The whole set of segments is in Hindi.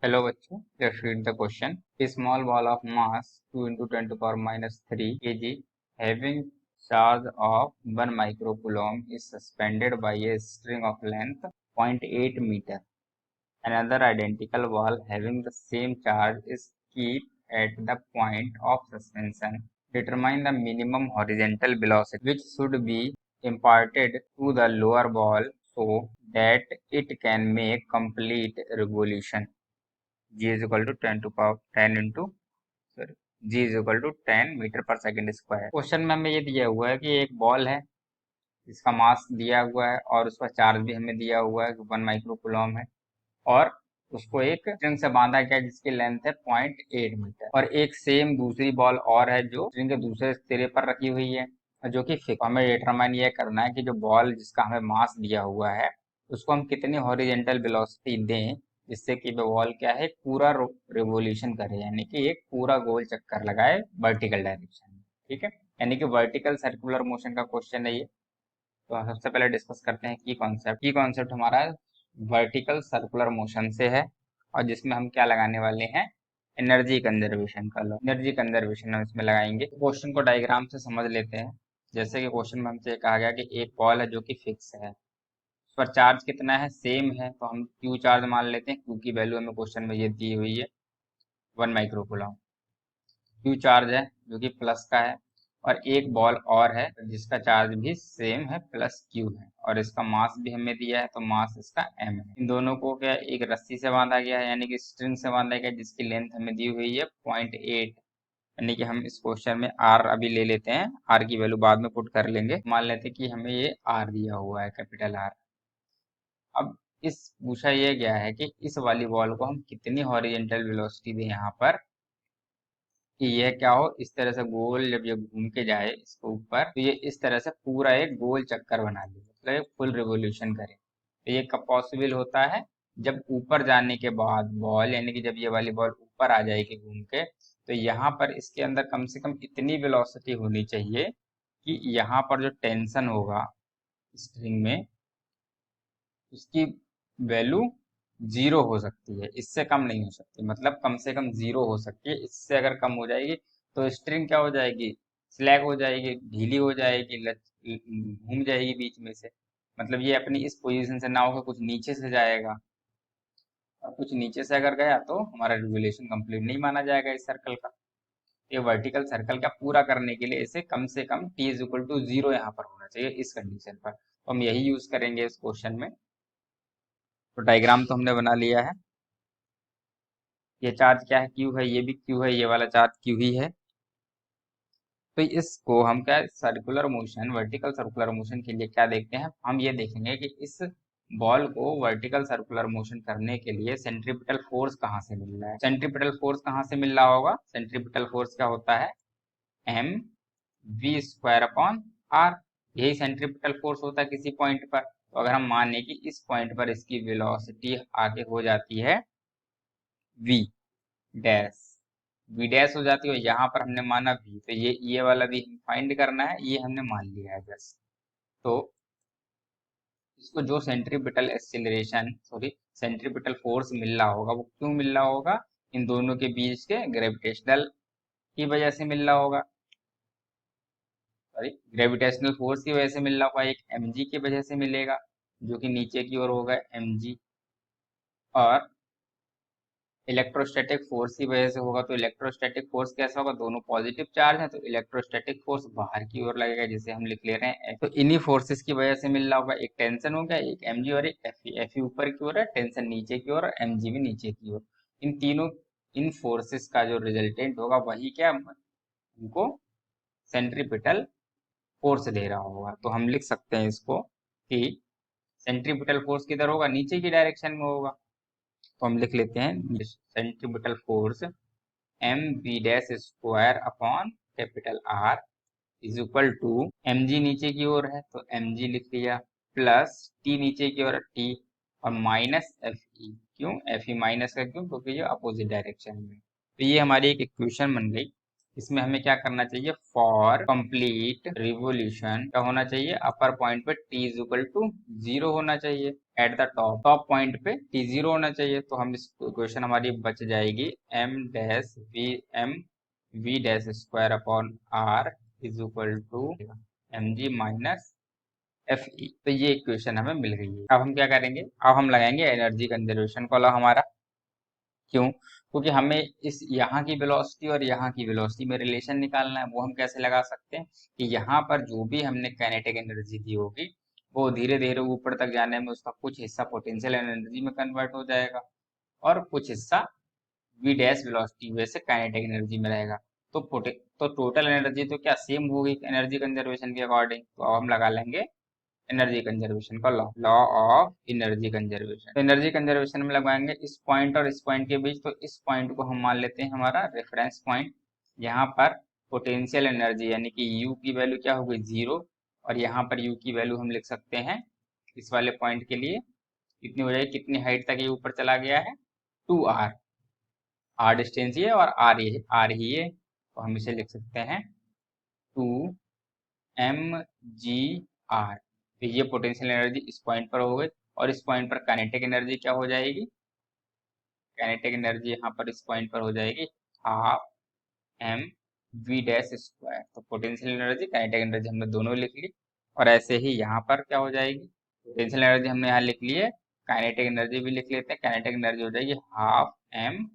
Hello बच्चों, let's read the question. A small ball of mass 2 into 10 to power minus 3 kg having charge of 1 microcoulomb is suspended by a string of length 0.8 meter. Another identical ball having the same charge is kept at the point of suspension. Determine the minimum horizontal velocity which should be imparted to the lower ball so that it can make complete revolution. G is equal to 10 to power 10 into sorry G is equal to 10 metre per second square. Question में हमें ये दिया हुआ है कि एक बॉल है जिसका मास दिया हुआ है और उसका चार्ज भी हमें दिया हुआ है 1 माइक्रो कूलम है और उसको एक स्ट्रिंग से बांधा गया है जिसकी लेंथ है 0.8 मीटर और एक सेम दूसरी बॉल और है जो स्ट्रिंग के दूसरे सिरे पर रखी हुई है जो कि फिक्स। हमें डिटरमाइन ये करना है कि जो बॉल जिसका हमें मास दिया हुआ है उसको हम कितनी हॉरिजेंटल वेलोसिटी दें जिससे कि वो बॉल क्या है पूरा रिवोल्यूशन करे, यानी कि एक पूरा गोल चक्कर लगाए वर्टिकल डायरेक्शन में। ठीक है, यानी कि वर्टिकल सर्कुलर मोशन का क्वेश्चन है ये। तो हम सबसे पहले डिस्कस करते हैं की कॉन्सेप्ट हमारा वर्टिकल सर्कुलर मोशन से है और जिसमें हम क्या लगाने वाले हैं, एनर्जी कंजर्वेशन का लॉ। एनर्जी कंजर्वेशन हम इसमें लगाएंगे। क्वेश्चन को डायग्राम से समझ लेते हैं। जैसे कि क्वेश्चन में हमसे कहा गया कि एक बॉल है जो कि फिक्स है, उस पर चार्ज कितना है, सेम है, तो हम क्यू चार्ज मान लेते हैं। क्यू की वैल्यू हमें क्वेश्चन में ये दी हुई है 1 माइक्रो कूलम। क्यू चार्ज है जो कि प्लस का है और एक बॉल और है जिसका चार्ज भी सेम है प्लस क्यू है और इसका मास भी हमें दिया है तो मास इसका m है। इन दोनों को क्या एक रस्सी से बांधा गया है, यानी कि स्ट्रिंग से बांधा गया है जिसकी लेंथ हमें दी हुई है 0.8, यानी कि हम इस क्वेश्चन में r अभी ले लेते हैं, r की वैल्यू बाद में पुट कर लेंगे। मान लेते हैं कि हमें ये r दिया हुआ है, कैपिटल R। अब इस पूछा ये गया है कि इस वाली बॉल को हम कितनी हॉरिजेंटल वेलोसिटी दें यहाँ पर कि यह क्या हो, इस तरह से गोल जब ये घूम के जाए इसके ऊपर तो ये इस तरह से पूरा एक गोल चक्कर बना ले, मतलब एक फुल रिवोल्यूशन करे। तो ये कब पॉसिबल होता है, जब ऊपर जाने के बाद बॉल, यानी कि जब ये वाली बॉल ऊपर आ जाएगी घूम के, तो यहाँ पर इसके अंदर कम से कम इतनी वेलोसिटी होनी चाहिए कि यहाँ पर जो टेंशन होगा स्ट्रिंग में उसकी वैल्यू जीरो हो सकती है, इससे कम नहीं हो सकती, मतलब कम से कम जीरो हो सकती है। इससे अगर कम हो जाएगी तो स्ट्रिंग क्या हो जाएगी, स्लैग हो जाएगी, ढीली हो जाएगी, घूम जाएगी बीच में से। मतलब ये अपनी इस पोजीशन से ना होकर कुछ नीचे से जाएगा और कुछ नीचे से अगर गया तो हमारा रिवोल्यूशन कंप्लीट नहीं माना जाएगा इस सर्कल का। ये वर्टिकल सर्कल का पूरा करने के लिए इसे कम से कम t is equal to zero यहाँ पर होना चाहिए इस कंडीशन पर। तो हम यही यूज करेंगे इस क्वेश्चन में। तो डायग्राम तो हमने बना लिया है। ये चार्ज क्या है, क्यू है, ये भी क्यू है, ये वाला चार्ज क्यू ही है। तो इसको हम क्या circular motion, vertical circular motion के लिए क्या देखते हैं, हम ये देखेंगे कि इस बॉल को वर्टिकल सर्कुलर मोशन करने के लिए सेंट्रीपिटल फोर्स कहाँ से मिल रहा है। सेंट्रीपिटल फोर्स कहाँ से मिल रहा होगा, सेंट्रीपिटल फोर्स क्या होता है, M V square upon R. यही सेंट्रीपिटल फोर्स होता है किसी पॉइंट पर। तो अगर हम माने कि इस पॉइंट पर इसकी वेलोसिटी आगे हो जाती है v डैश, v डैश हो जाती है, यहाँ पर हमने माना v, तो ये वाला भी फाइंड करना है, ये हमने मान लिया है बस। तो इसको जो centripetal acceleration sorry centripetal force मिल रहा होगा वो क्यों मिल रहा होगा, इन दोनों के बीच के ग्रेविटेशनल की वजह से मिल रहा होगा, सॉरी ग्रेविटेशनल फोर्स की वजह से मिल रहा होगा, एक mg की वजह से मिलेगा जो कि नीचे की ओर होगा mg, और इलेक्ट्रोस्टैटिक फोर्स की वजह से होगा। तो इलेक्ट्रोस्टैटिक फोर्स कैसा होगा, दोनों पॉजिटिव चार्ज है तो इलेक्ट्रोस्टैटिक फोर्स बाहर की ओर लगेगा जिसे हम लिख ले रहे हैं F। तो इन्हीं फोर्सेस की वजह से मिल रहा होगा, एक टेंशन हो गया, एक mg और एक Fe। Fe ऊपर की ओर है, टेंशन नीचे की ओर, और mg भी नीचे की ओर। इन तीनों इन फोर्सेस का जो रिजल्टेंट होगा वही क्या हमको सेंट्रीपिटल फोर्स दे रहा होगा। तो हम लिख सकते हैं इसको कि सेंट्रीपिटल फोर्स किधर होगा, नीचे की डायरेक्शन में होगा। तो हम लिख लेते हैं centripetal force M V dash square upon capital R is equal to M G नीचे की ओर है तो एम जी लिख लिया, प्लस टी नीचे की ओर टी, और माइनस एफ ई। क्यों एफ ई माइनस का, क्यों, क्योंकि ये अपोजिट डायरेक्शन में। तो ये हमारी एक इक्वेशन बन गई। इसमें हमें क्या करना चाहिए, फॉर कंप्लीट रिवोल्यूशन क्या होना चाहिए, अपर पॉइंट पे T is equal to zero होना चाहिए। एट द टॉप पॉइंट पे T0 होना चाहिए। तो हम इस इक्वेशन हमारी बच जाएगी M V dash square upon R is equal to M G minus F E. तो ये इक्वेशन हमें मिल गई है। अब हम क्या करेंगे, अब हम लगाएंगे एनर्जी कंजर्वेशन का लॉ हमारा। क्यों? क्योंकि हमें इस यहाँ की वेलोसिटी और यहाँ की वेलोसिटी में रिलेशन निकालना है। वो हम कैसे लगा सकते हैं कि यहाँ पर जो भी हमने काइनेटिक एनर्जी दी होगी वो धीरे धीरे ऊपर तक जाने में उसका कुछ हिस्सा पोटेंशियल एनर्जी में कन्वर्ट हो जाएगा और कुछ हिस्सा वी डैश वेलोसिटी वजह से काइनेटिक एनर्जी में रहेगा। तो टोटल एनर्जी तो क्या सेम होगी एनर्जी कंजर्वेशन के अकॉर्डिंग। तो अब हम लगा लेंगे एनर्जी कंजर्वेशन का लॉ ऑफ एनर्जी कंजर्वेशन। तो एनर्जी कंजर्वेशन में लगवाएंगे इस पॉइंट और इस पॉइंट के बीच। तो इस पॉइंट को हम मान लेते हैं हमारा रेफरेंस पॉइंट। यहाँ पर पोटेंशियल एनर्जी यानी कि यू की वैल्यू क्या होगी 0 और यहाँ पर यू की वैल्यू हम लिख सकते हैं इस वाले पॉइंट के लिए कितनी हो जाएगी, कितनी हाइट तक ये ऊपर चला गया है 2r। आर डिस्टेंस ये और आर ही है तो हम इसे लिख सकते हैं 2mgr। तो ये पोटेंशियल एनर्जी इस पॉइंट पर हो गई और इस पॉइंट पर काइनेटिक एनर्जी क्या हो जाएगी, काइनेटिक एनर्जी यहाँ पर इस पॉइंट पर हो जाएगी half M V dash square. तो पोटेंशियल एनर्जी काइनेटिक एनर्जी हमने दोनों लिख ली और ऐसे ही यहाँ पर क्या हो जाएगी, पोटेंशियल एनर्जी हमने यहाँ लिख ली है, काइनेटिक एनर्जी भी लिख लेते हैं। काइनेटिक एनर्जी हो जाएगी हाफ एम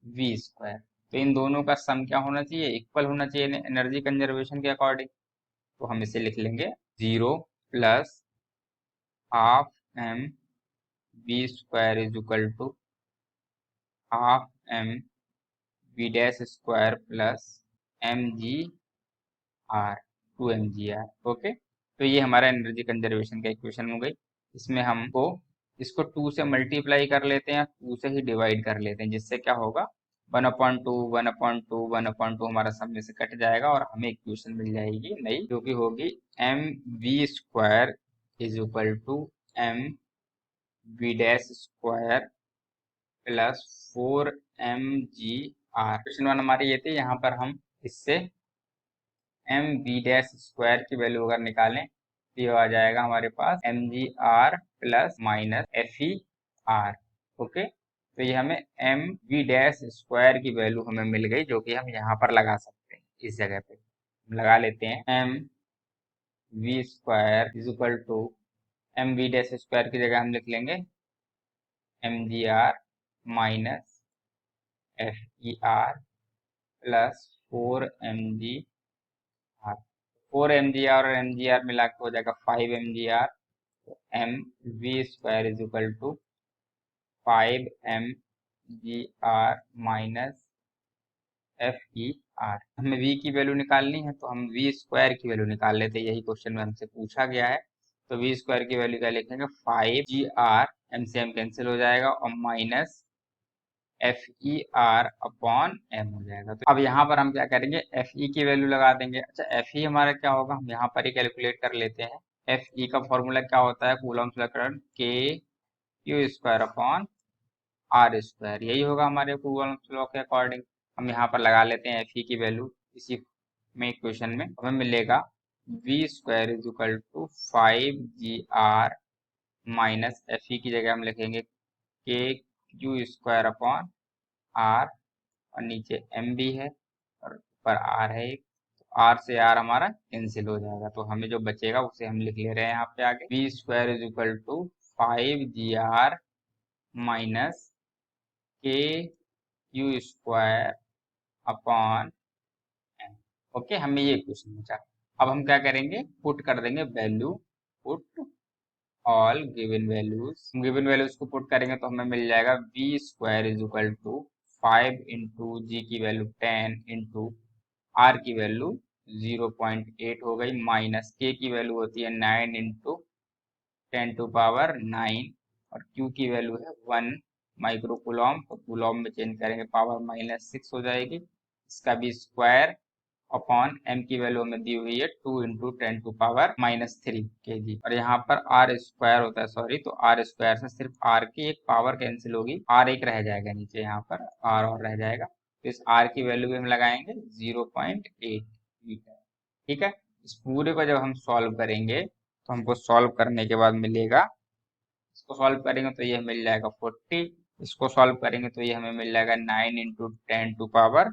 वी स्क्वायर। तो इन दोनों का सम क्या होना चाहिए, इक्वल होना चाहिए एनर्जी कंजर्वेशन के अकॉर्डिंग। तो हम इसे लिख लेंगे 0 plus half M V square is equal to half M V dash square plus M G R 2mgr। Okay, तो ये हमारा एनर्जी कंजर्वेशन का इक्वेशन हो गई। इसमें हमको इसको 2 से मल्टीप्लाई कर लेते हैं, 2 से ही डिवाइड कर लेते हैं, जिससे क्या होगा 1/2 1/2 1/2 हमारा सब में से कट जाएगा और हमें इक्वेशन मिल जाएगी नई, जो कि होगी M V square is equal to M V dash square plus 4mgr। Question 1 हमारे ये थे। यहाँ पर हम इससे एम वी डैश स्क्वायर की वैल्यू अगर निकालें तो ये आ जाएगा हमारे पास M G R plus minus F E R. Okay, तो ये हमें एम वी डैश स्क्वायर की वैल्यू हमें मिल गई, जो कि हम यहाँ पर लगा सकते हैं। इस जगह पे हम लगा लेते हैं M V square is equal to M V dash square की जगह हम लिख लेंगे M G R minus F E R plus 4mg R. 4mgr और mgr मिला के हो जाएगा 5mgr। तो M V square is equal to 5mgr minus F E R. हमें v की वैल्यू निकालनी है तो हम v स्क्वायर की वैल्यू निकाल लेते हैं, यही क्वेश्चन में हमसे पूछा गया है। तो v स्क्वायर की वैल्यू क्या लिखेंगे 5gr, m से m कैंसिल हो जाएगा और minus F E R upon M हो जाएगा। तो अब यहाँ पर हम क्या करेंगे एफ ई की वैल्यू लगा देंगे। अच्छा, एफ ई हमारा क्या होगा हम यहाँ पर ही कैलकुलेट कर लेते हैं। एफ ई का फॉर्मूला क्या होता है, Coulomb law current K Q square upon R square, यही होगा हमारे कूलम्ब लॉ के अकॉर्डिंग। हम यहाँ पर लगा लेते हैं एफ ई की वैल्यू इसी में इक्वेशन में। हमें मिलेगा V square is equal to 5gr minus F E की जगह हम लिखेंगे के क्यू स्क्वायर अपॉन आर और नीचे एम भी है और ऊपर आर है एक। तो आर से आर हमारा कैंसिल हो जाएगा, तो हमें जो बचेगा उसे हम लिख ले रहे हैं यहाँ पे आगे V square is equal to 5gr minus K Q square upon M. Okay, हमें ये क्वेश्चन बचा। अब हम क्या करेंगे, पुट कर देंगे value, put all given values. Given values को पुट करेंगे तो हमें मिल जाएगा V square is equal to 5 into G की वैल्यू 10 इंटू आर की वैल्यू 0.8 हो गई माइनस के की वैल्यू होती है 9 इंटू 10⁻9 और क्यू की वैल्यू है 1 माइक्रो कूलॉम। तो कूलॉम में चेंज करेंगे पावर -6 हो जाएगी। इसका भी स्क्वायर अपॉन एम की वैल्यू हमें दी हुई है 2 इंटू 10⁻³ kg और यहाँ पर आर स्क्वायर होता है, सॉरी, तो आर स्क्वायर से सिर्फ आर की एक पावर कैंसिल होगी, आर एक रह जाएगा नीचे, यहाँ पर आर और रह जाएगा। तो इस आर की वैल्यू भी हम लगाएंगे 0.8 मीटर। ठीक है, इस पूरे को जब हम सॉल्व करेंगे तो हमको सॉल्व करने के बाद मिलेगा इसको सॉल्व करेंगे तो ये मिल जाएगा 40, इसको सॉल्व करेंगे तो ये हमें मिल जाएगा 9 इंटू 10⁻³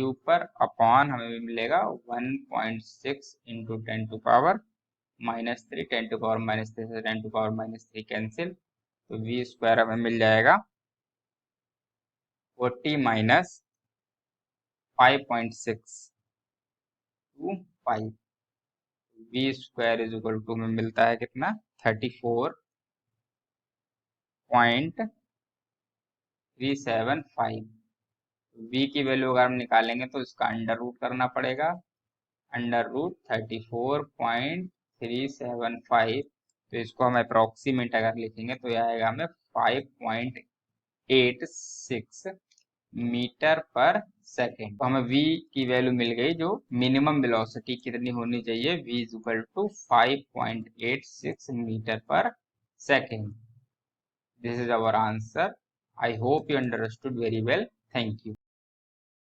ऊपर अपॉन हमें मिलेगा 1.6 इंटू 10⁻³ 10⁻³ से 10⁻³ कैंसिल, तो v स्क्वायर हमें मिल जाएगा 40 minus 5.625, v square is equal to में मिलता है कितना 34.375। v की वैल्यू अगर हम निकालेंगे तो इसका अंडर रूट करना पड़ेगा, अंडर रूट 34.375, तो इसको हम अप्रोक्सीमेट अगर लिखेंगे तो यह आएगा हमें 5.86 मीटर पर सेकेंड। तो हमें v की वैल्यू मिल गई, जो मिनिमम वेलोसिटी कितनी होनी चाहिए, v is equal to 5.86 metre per second. This is our answer. I hope you understood very well. Thank you.